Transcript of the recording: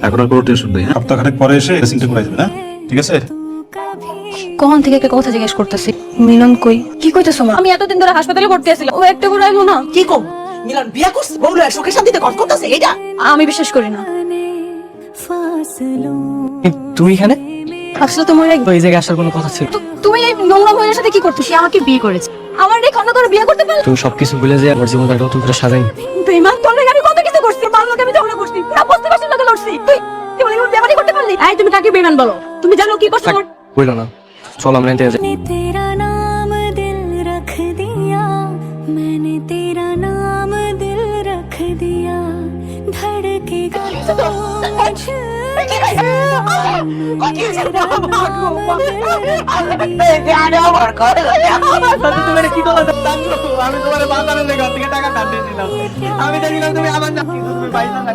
এখন আর কোনো টেনশন নেই। সপ্তাহখানেক পরে এসে ড্রেসিংটা করে যাবে, না ঠিক আছে? কখন থেকে একটা কথা জিজ্ঞেস করতেছি, মিলন কই? কি কইতেছো মা? আমি এতদিন ধরে হাসপাতালে ভর্তি আছিলাম, ও একটা করে আইলো না। কি কম মিলন বিয়া করছে, বউলো সুখে শান্তিতে ঘর করতেছে, এটা আমি বিশ্বাস করি না। তুমি এখানে? আসলে তোমার তো এই জায়গায় আসার কোনো কথা ছিল? তুমি এই নোংরা মহিলার সাথে কি করতে? সে আমাকে বিয়ে করেছে, আমার রেখে অন্য করে বিয়ে করতে পারলে? তুমি সবকিছু ভুলে যে আমার জীবনটা নতুন করে সাজাই। বেঈমান, তোর লাগে আমি কত কিছু করছি, মাল্লাকে আমি ঝগড়া করছি, না বুঝতে পারছিস না, লড়ছি তুই বলে ওর ব্যাপারই করতে পারলি? এই তুমি কাকে বেঈমান বলো? তুমি জানো কি করছো? বললো না, চলো আমরা এনতে যাই। तेरा नाम दिल रख दिया, मैंने तेरा नाम दिल रख दिया, धड़केगा আমি তোমার বাজারে লেগে থেকে টাকা কাটিয়ে দিলাম। আমি জানি না তুমি আমার নাম কি, তুমি পাইছো না।